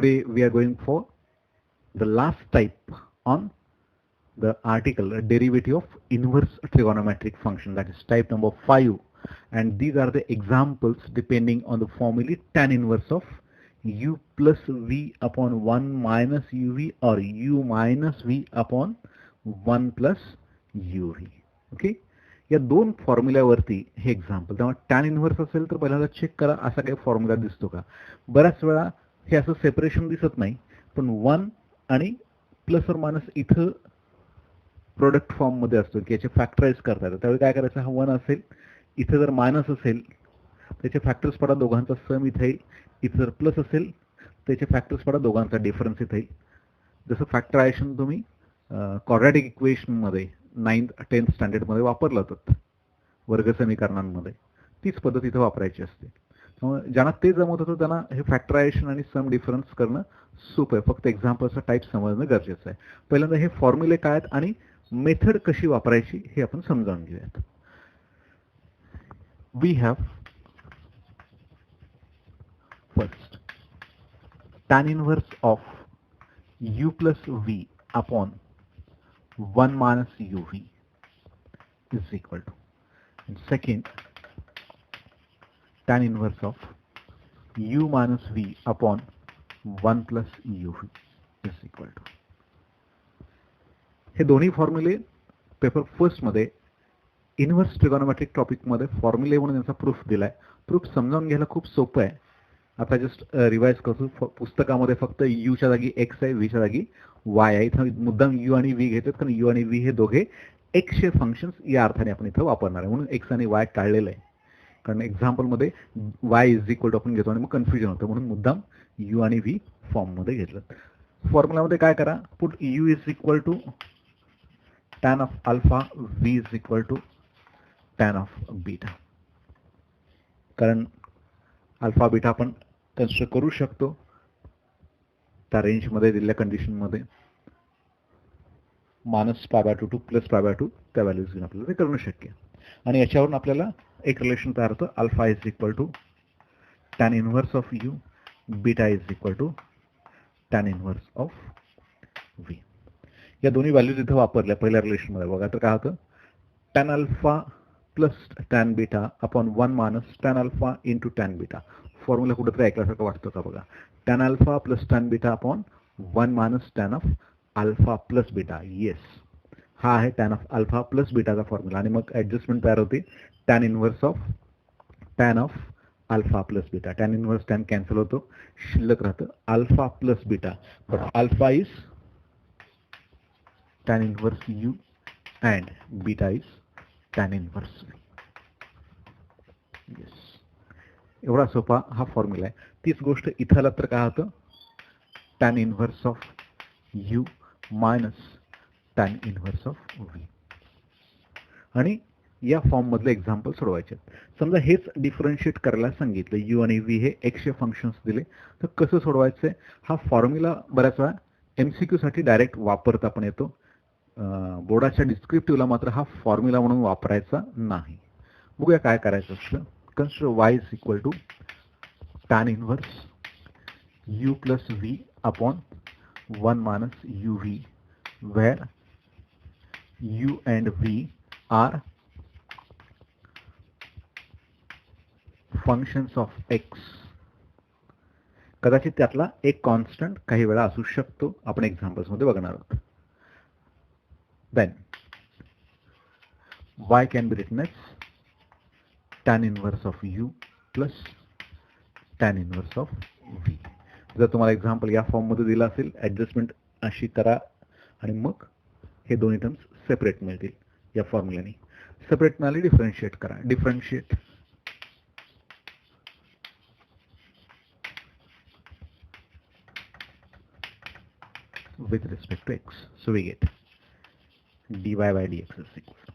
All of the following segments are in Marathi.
today we are going for the last type on the article, derivative of inverse trigonometric function, that is type number 5, and these are the examples depending on the formula tan inverse of u plus v upon 1 minus uv or u minus v upon 1 plus uv. Okay, या दोन फॉर्म्युल्यावरती हे एक्झाम्पल. तेव्हा टॅन इन्व्हर्स असेल तर पहिल्यांदा चेक करा असा काही फॉर्म्युला दिसतो का. बऱ्याच वेळा हे असं सेपरेशन दिसत नाही, पण 1 आणि प्लस और मायनस इथं प्रोडक्ट फॉर्म मध्ये असतो की याचे फॅक्टराइज करता येतं. त्यावेळी काय करायचं, हा 1 असेल, इथे जर मायनस असेल त्याचे फॅक्टर्स पडा दोघांचा सम इथे येईल, इथे जर प्लस असेल त्याचे फॅक्टर्स पडा दोघांचा डिफरन्स इथे येईल. जसं फॅक्टरायझेशन तुम्ही क्वाड्रॅटिक इक्वेशन मध्ये 9th 10th स्टँडर्ड मध्ये वापरलं जातं वर्ग समीकरणांमध्ये, तीच पद्धत इथं वापरायची असते. ज्यांना ते जमत होतं त्यांना हे फॅक्टरायझेशन आणि सम डिफरन्स करणं सोपं आहे. फक्त एक्झाम्पलचा टाईप समजणं गरजेचं आहे. पहिल्यांदा हे फॉर्म्युले काय आहेत आणि मेथड कशी वापरायची हे आपण समजावून घेऊयात. We have first tan inverse of u plus v upon 1 minus uv is equal to, and second tan inverse of u minus v upon 1 plus uv is equal to. हे दोन्ही फॉर्म्युले पेपर फर्स्ट मध्ये इन्व्हर्स ट्रिगोनोमेट्रिक टॉपिक मध्ये फॉर्म्युले म्हणून यांचा प्रूफ दिलाय. प्रूफ समजावून घ्यायला खूप सोपं आहे. आता जस्ट रिवाइज करतो. पुस्तकामध्ये फक्त u च्या जागी x आहे, v च्या जागी y आहे. इथं मुद्दाम u आणि v घेतात कारण u आणि v हे दोघे x चे फंक्शन्स या अर्थाने आपण इथं वापरणार आहे, म्हणून x आणि y टाळलेलं आहे. कारण एक्झाम्पल मध्ये y इज इक्वल टू आपण घेतो आणि मग कन्फ्युजन होतं, म्हणून मुद्दाम u आणि v फॉर्म मध्ये घेतलं. फॉर्म्युलामध्ये काय करा, put u is equal to tan of alpha, v is equal to tan of beta. कारण अल्फा बीटा आपण कन्सिडर करू शकतो त्या रेंजमध्ये दिलेल्या कंडिशनमध्ये, -π/2 to +π/2 त्या व्हॅल्यूज घेऊन आपल्याला ते करणं शक्य आहे. आणि याच्यावरून आपल्याला एक रिलेशन तयार होतं, alpha is equal to tan inverse of u, beta is equal to tan inverse of v. या दोन्ही व्हॅल्यूज इथं वापरल्या पहिल्या रिलेशनमध्ये. बघा तर काय होतं, tan alpha plus tan beta upon 1 minus tan alpha into tan beta. Formula कुठेतरी ऐकल्यासारखं वाटतं का बघा. tan alpha plus tan beta upon 1 minus tan of alpha plus beta. Yes, हा आहे tan ऑफ अल्फा प्लस बीटाचा फॉर्म्युला. आणि मग ऍडजस्टमेंट तयार होते, tan inverse of tan of alpha plus beta. tan inverse tan cancel होतो, शिल्लक राहतं alpha plus beta. But alpha is tan inverse u and beta is tan inverse v. Yes, एवढा सोपा हा फॉर्म्युला आहे. तीच गोष्ट इथं आलं तर काय होतं, tan inverse of u minus tan inverse of v. आणि या फॉर्म मधले एक्झाम्पल सोडवायचे. समजा हेच डिफरन्शिएट करायला सांगितलं, u आणि v हे x चे फंक्शन्स दिले, तर कसं सोडवायचंय. हा फॉर्म्युला बऱ्याच वेळा MCQ साठी डायरेक्ट वापरता पण येतो. बोर्डाच्या डिस्क्रिप्टिव्हला मात्र हा फॉर्म्युला म्हणून वापरायचा नाही. बघूया काय करायचं असतं. Consider y is equal to tan inverse u plus v upon 1 minus uv, where u and v are functions of x. कदाचित त्यातला एक कॉन्स्टंट काही वेळा असू शकतो, आपण एक्झाम्पल्स मध्ये बघणार आहोत. Then y can be written as tan inverse of u plus tan inverse of v. जर तुम्हाला एक्झाम्पल या फॉर्म मध्ये दिला असेल, ऍडजस्टमेंट अशी करा आणि मग हे दोन्ही टर्म्स सेपरेट मिळतील. या फॉर्म्युलाने सेपरेट मिळाले, डिफरन्शिएट करा. Differentiate with respect to x. So we get dy by dx is equal to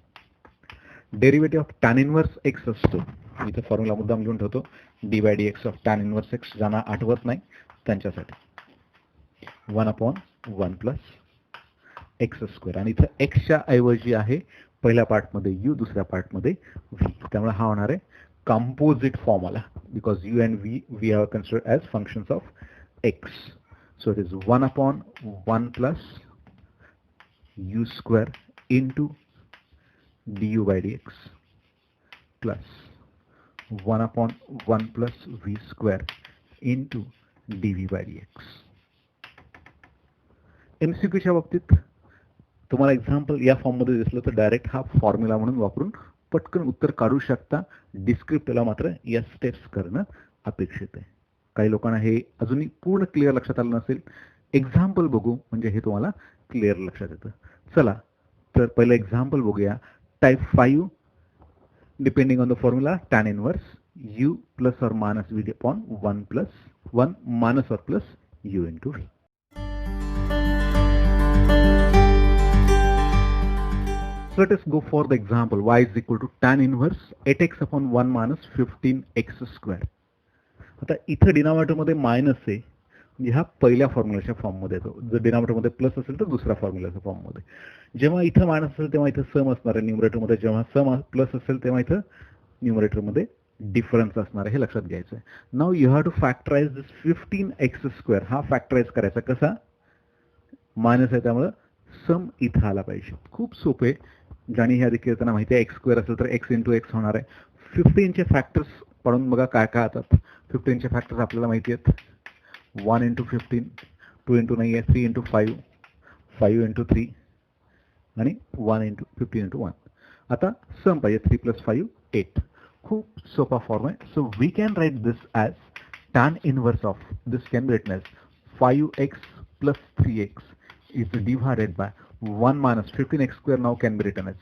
derivative of tan inverse x असतो. इथे फॉर्म्युला मुद्दाम लिहून ठेवतो, dy by dx of tan inverse x. ज्यांना आठवत नाही त्यांच्यासाठी 1/1 प्लस एक्स स्क्वेअर. आणि इथं x च्या ऐवजी आहे पहिल्या पार्टमध्ये u, दुसऱ्या पार्टमध्ये v. त्यामुळे हा होणार आहे composite formula because u and v we have considered as functions of x. So it is 1 upon 1 plus u square into du by dx plus 1 upon 1 plus v square into dv by dx. MCQच्या बाबतीत तुम्हाला एक्झाम्पल या फॉर्ममध्ये दिसलं तर डायरेक्ट हा फॉर्म्युला म्हणून वापरून पटकन उत्तर काढू शकता. डिस्क्रिप्टिव्हला मात्र या स्टेप्स करणं अपेक्षित आहे. काही लोकांना हे अजूनही पूर्ण क्लिअर लक्षात आलं नसेल. एक्झाम्पल बघू म्हणजे हे तुम्हाला क्लिअर लक्षात येतं. चला तर पहिलं एक्झाम्पल बघूया. Type 5 depending on the formula tan inverse u plus or minus v upon 1 plus 1 minus or plus u into v. So let us go for the example. Y is equal to tan inverse 8x upon 1 minus 15x square. आता इथं डिनॉमिनेटर मध्ये मायनस आहे म्हणजे हा पहिल्या फॉर्म्युलाच्या फॉर्म मध्ये येतो. जर डिनॉमिनेटर मध्ये प्लस असेल तर दुसऱ्या फॉर्म्युलाच्या फॉर्म मध्ये. जेव्हा इथं मायनस असेल तेव्हा इथं सम असणार आहे न्यूमरेटर मध्ये. जेव्हा सम प्लस असेल तेव्हा इथं न्यूमरेटर मध्ये डिफरन्स असणार आहे. हे लक्षात घ्यायचं आहे. Now you have to factorise this 15x square. हा फॅक्टराइज करायचा कसा? मायनस आहे त्यामुळे सम इथं आला पाहिजे. खूप सोपे. ज्याने ह्या देखील त्यांना माहिती आहे एक्स स्क्वेअर असेल तर एक्स इंटू एक्स होणार आहे. 15चे फॅक्टर्स पडून बघा काय काय येतात. 15चे फॅक्टर्स आपल्याला माहिती आहेत. 1 इंटू 15, 2 इंटू नाही आहे, 3 इंटू 5, 5 इंटू 3 आणि 1 इंटू 15 इंटू 1. आता सम पाहिजे. 3 प्लस 5 8. खूप सोपा फॉर्म आहे. So we can write this as tan inverse of this can be written as 5x plus 3x is divided by 1 minus 15x square now can be written as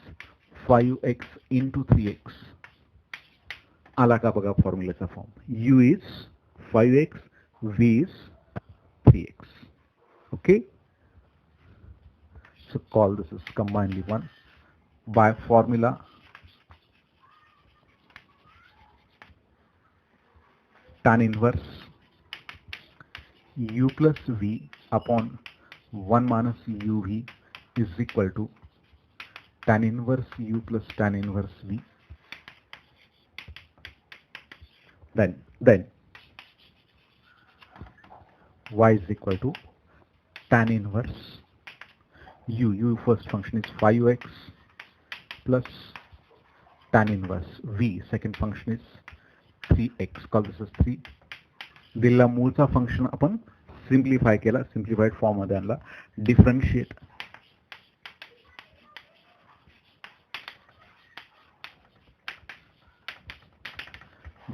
5x into 3x. आला का बघा फॉर्म्युलाचा form. u is 5x, v is 3x. Okay. So call this is combinedly 1 by formula tan inverse u plus v upon 1 minus uv is equal to tan inverse u plus tan inverse v. Then y is equal to tan inverse u first function is 5x plus tan inverse v second function is 3x. Call this as 3. दिलेला मूळचा फंक्शन आपण सिम्प्लिफाय केला. सिम्प्लिफाईड फॉर्म मध्ये आणला. Differentiate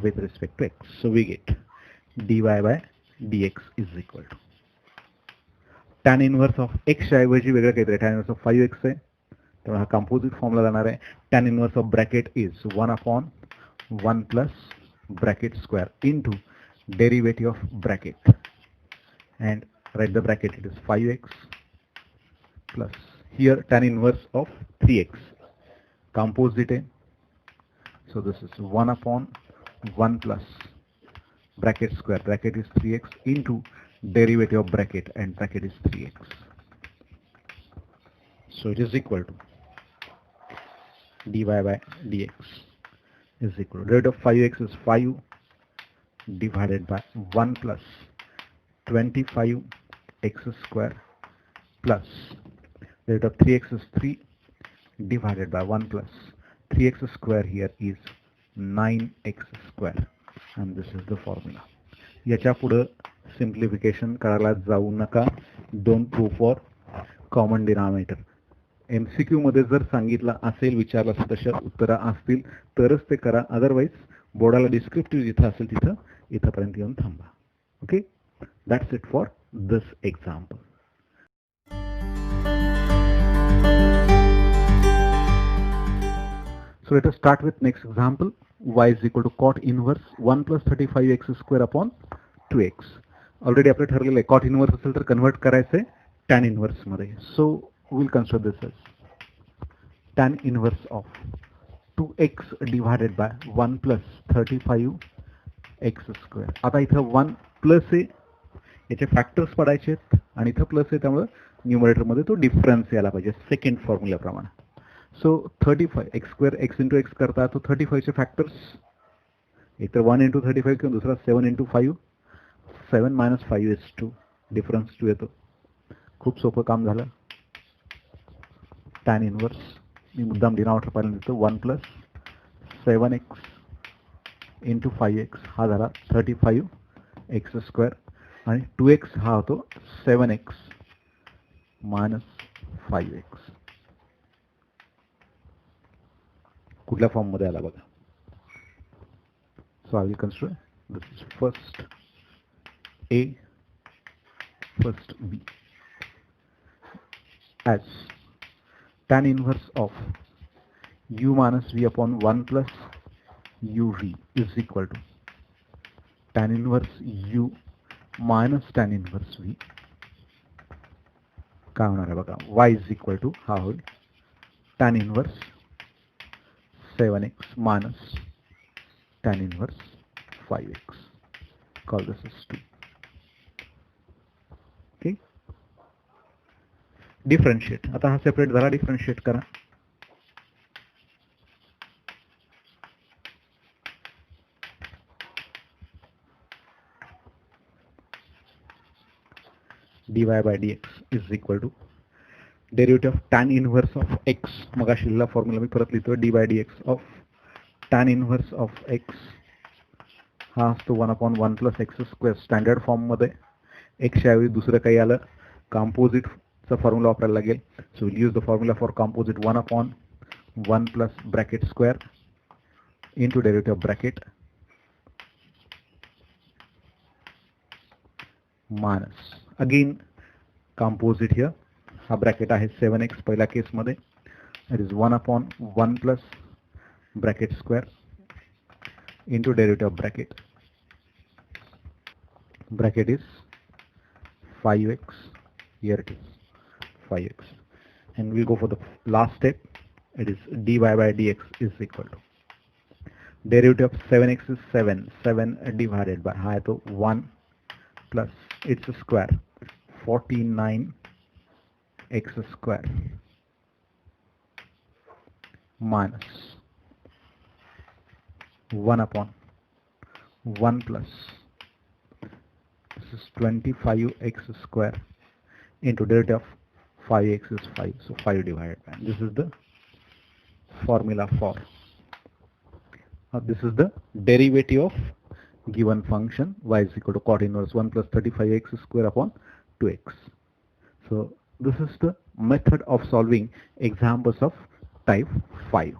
with respect to x. So we get dy by dx is equal to tan inverse of x ऐवजी वेगळं काहीतरी. tan inverse of 5x आहे त्यामुळे हा कंपोजिट फॉर्मला जाणार आहे. tan inverse of bracket is 1 upon 1 plus bracket square into derivative of bracket and write the bracket. It is 5x plus here tan inverse of 3x composite. So this is 1 upon 1 plus bracket square, bracket is 3x into derivative of bracket and bracket is 3x. So it is equal to dy by dx is equal to derivative of 5x is 5 divided by 1 plus 25x square plus derivative of 3x is 3 divided by 1 plus 3x square here is 9x square and this is the formula. याच्या पुढे सिम्प्लिफिकेशन करायला जाऊ नका. Don't go for common denominator. MCQ मध्ये जर सांगितलं असेल विचारलं असेल तशा उत्तरं असतील तरच ते करा. अदरवाईज बोर्डाला डिस्क्रिप्टिव्ह जिथं असेल तिथं इथंपर्यंत येऊन थांबा. Okay. That's it for this example. So let us start with next example. Y is equal to cot inverse 1 plus 35x square upon 2x. Already आपलं ठरलेलं आहे. cot inverse असेल तर कन्वर्ट करायचंय tan inverse मध्ये. So we'll consider this as tan inverse of 2x divided by 1 plus 35x square. आता इथं 1 प्लस आहे याचे फॅक्टर्स पडायचे आणि इथं प्लस आहे त्यामुळे न्यूमरेटर मध्ये तो डिफरन्स यायला पाहिजे सेकंड फॉर्म्युल्याप्रमाणे. So 35 x square x into x करता तो 35 चे फॅक्टर्स एक तर 1 इंटू 35 किंवा दुसरा 7 इंटू 5. 7 minus 5 is 2. डिफरन्स 2 येतो. खूप सोपं काम झालं. tan इनवर्स मी मुद्दाम डिनॉमिनेटर पाहिलं देतो 1 प्लस 7x इंटू 5x हा झाला 35x² आणि 2x हा होतो 7x मायनस 5x. कुठल्या फॉर्म मध्ये आला बघा. So I will consider this is first A, first B as tan inverse of u minus v upon 1 plus uv is equal to tan inverse u minus tan inverse v. काय होणार आहे बघा. y is equal to हा होईल tan inverse 7x minus tan inverse 5x. Call this as 2. Okay. Differentiate. आता हा सेपरेट झाला. डिफरेंशिएट करा. dy by dx is equal to derivative of tan inverse of x. मग शिल्लक फॉर्म्युला मी परत लिहितो. dy by dx of tan inverse of x हा असतो 1/1 plus x² स्टँडर्ड फॉर्म मध्ये. x च्या ऐवजी दुसरं काही आलं कंपोजिट चा फॉर्म्युला वापरायला लागेल. So will use the formula for composite 1/1 plus bracket square into derivative of bracket minus again composite here. हा ब्रॅकेट आहे 7x पहिल्या केस मध्ये. It is 1/1 plus bracket square into derivative of bracket. Bracket is 5x. Here it is 5x. And we'll go for the last step. It is dy by dx is equal to derivative of 7x is 7. 7 divided by हा तो 1 plus its square 49x² minus 1/1 plus this is 25x² into derivative of 5x is 5. So 5 divided by. This is the formula for this is the derivative of given function y is equal to cot inverse 1 plus 35x² upon 2x. So this is the method of solving examples of type 5.